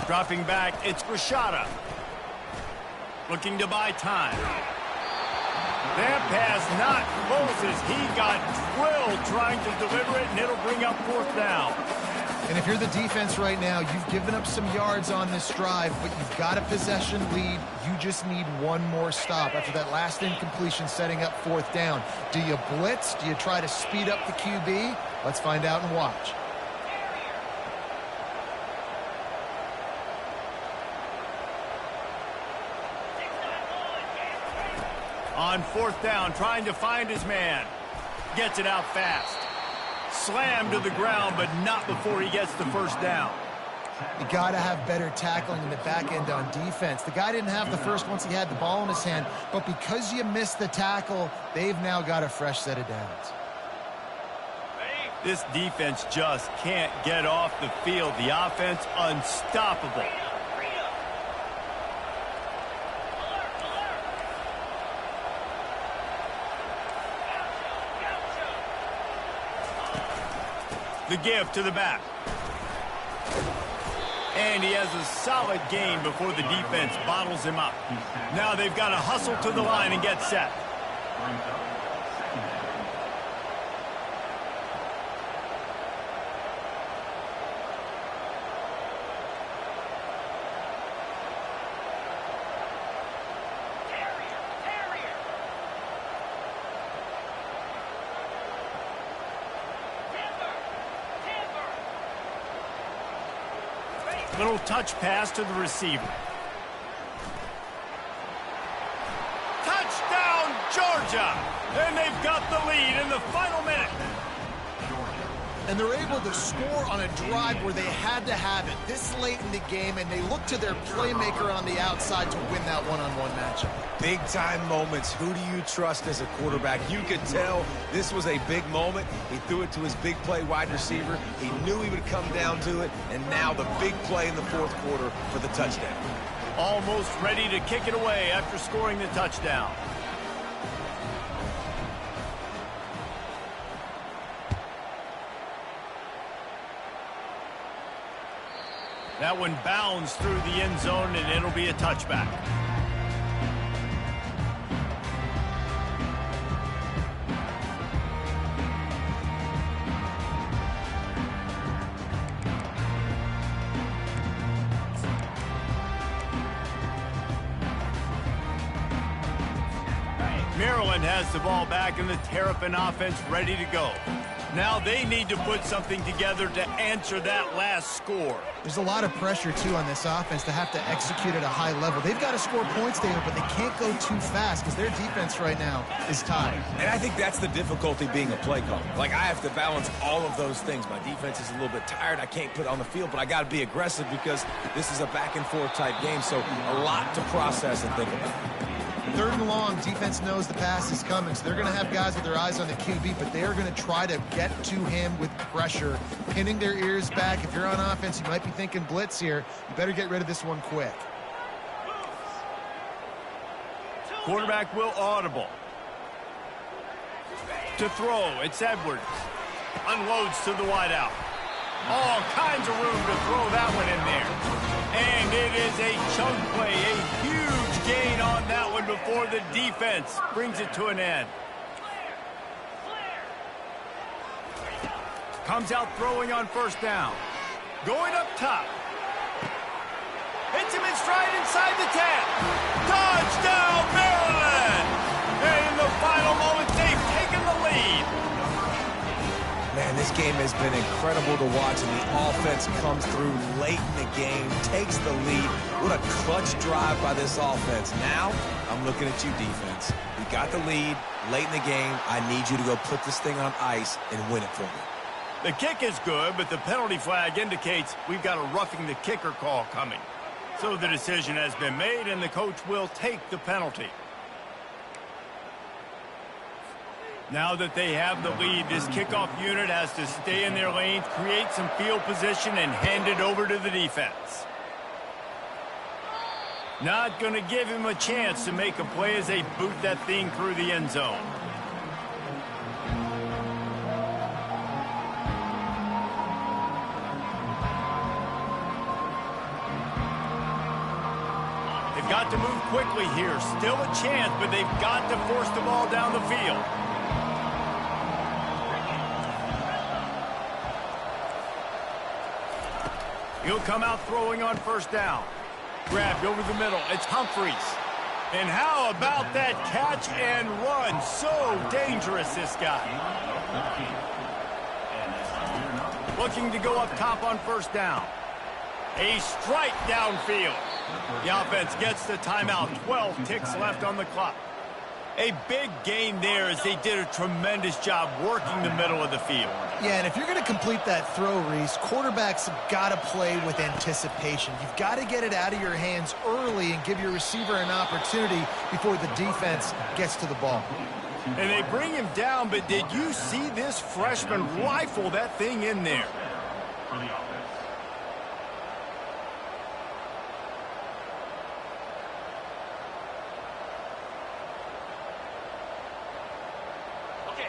Dropping back, it's Rashada. Looking to buy time. That pass not close as he got drilled trying to deliver it, and it'll bring up 4th down. And if you're the defense right now, you've given up some yards on this drive, but you've got a possession lead. You just need one more stop after that last incompletion setting up 4th down. Do you blitz? Do you try to speed up the QB? Let's find out and watch. On 4th down, trying to find his man. Gets it out fast. Slammed to the ground, but not before he gets the 1st down. You got to have better tackling in the back end on defense. The guy didn't have the first once he had the ball in his hand, but because you missed the tackle, they've now got a fresh set of downs. This defense just can't get off the field. The offense unstoppable. The give to the back. And he has a solid gain before the defense bottles him up. Now they've got to hustle to the line and get set. Little touch pass to the receiver. Touchdown, Georgia! And they've got the lead in the final minute. And they're able to score on a drive where they had to have it this late in the game, and they look to their playmaker on the outside to win that one-on-one matchup. Big-time moments. Who do you trust as a quarterback? You could tell this was a big moment. He threw it to his big play wide receiver. He knew he would come down to it, and now the big play in the 4th quarter for the touchdown. Almost ready to kick it away after scoring the touchdown. That one bounds through the end zone, and it'll be a touchback. Maryland has the ball back, and the Terrapin offense ready to go. Now they need to put something together to answer that last score. There's a lot of pressure, too, on this offense to have to execute at a high level. They've got to score points there, but they can't go too fast because their defense right now is tired. And I think that's the difficulty being a play caller. Like, I have to balance all of those things. My defense is a little bit tired. I can't put it on the field, but I got to be aggressive because this is a back-and-forth type game, so a lot to process and think about. 3rd and long, defense knows the pass is coming, so they're going to have guys with their eyes on the QB, but they are going to try to get to him with pressure, pinning their ears back. If you're on offense, you might be thinking blitz here. You better get rid of this one quick. Quarterback will audible. To throw, it's Edwards. Unloads to the wideout. All kinds of room to throw that one in there. And it is a chunk play, a huge gain on that one before the defense brings it to an end. Comes out throwing on 1st down. Going up top. Hits him in stride inside the 10. Touchdown, Maryland! And in the final moments, they've taken the lead. Man, this game has been incredible to watch, and the offense comes through late in the game, takes the lead. What a clutch drive by this offense. Now, I'm looking at you, defense. We got the lead late in the game. I need you to go put this thing on ice and win it for me. The kick is good, but the penalty flag indicates we've got a roughing the kicker call coming. So the decision has been made, and the coach will take the penalty. Now that they have the lead, this kickoff unit has to stay in their lanes, create some field position, and hand it over to the defense. Not going to give him a chance to make a play as they boot that thing through the end zone. quickly here. Still a chance, but they've got to force the ball down the field. He'll come out throwing on first down. Grabbed over the middle. It's Humphries. And how about that catch and run? So dangerous, this guy. Looking to go up top on first down. A strike downfield. The offense gets the timeout. 12 ticks left on the clock. A big gain there as they did a tremendous job working the middle of the field. Yeah, and if you're going to complete that throw, Reese, quarterbacks have got to play with anticipation. You've got to get it out of your hands early and give your receiver an opportunity before the defense gets to the ball. And they bring him down, but did you see this freshman rifle that thing in there? For the offense.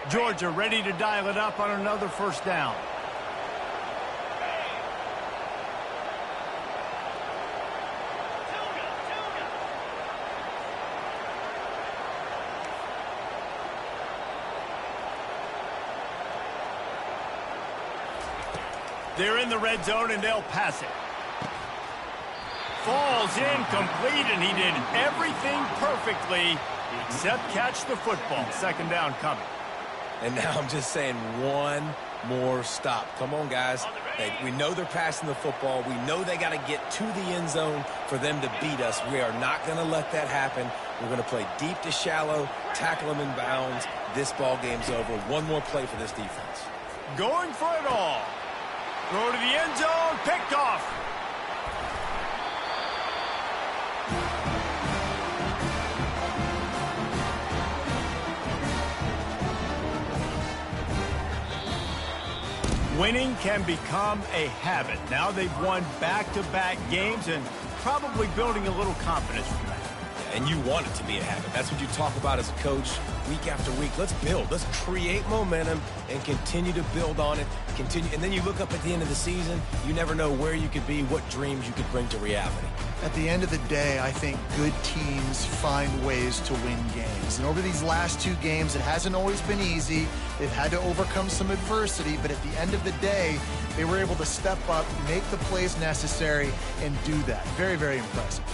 Georgia ready to dial it up on another first down. They're in the red zone, and they'll pass it. Falls incomplete, and he did everything perfectly except catch the football. Second down coming. And now I'm just saying one more stop. Come on, guys. We know they're passing the football. We know they got to get to the end zone for them to beat us. We are not going to let that happen. We're going to play deep to shallow, tackle them in bounds. This ball game's over. One more play for this defense. Going for it all. Throw to the end zone. Picked off. Winning can become a habit. Now they've won back-to-back games and probably building a little confidence from that. And you want it to be a habit. That's what you talk about as a coach week after week. Let's build. Let's create momentum and continue to build on it. And then you look up at the end of the season, you never know where you could be, what dreams you could bring to reality. At the end of the day, I think good teams find ways to win games. And over these last two games, it hasn't always been easy. They've had to overcome some adversity, but at the end of the day, they were able to step up, make the plays necessary, and do that. Very, very impressive.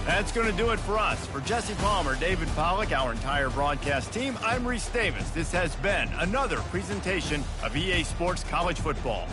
That's going to do it for us. For Jesse Palmer, David Pollack, our entire broadcast team, I'm Reese Davis. This has been another presentation of EA Sports College Football.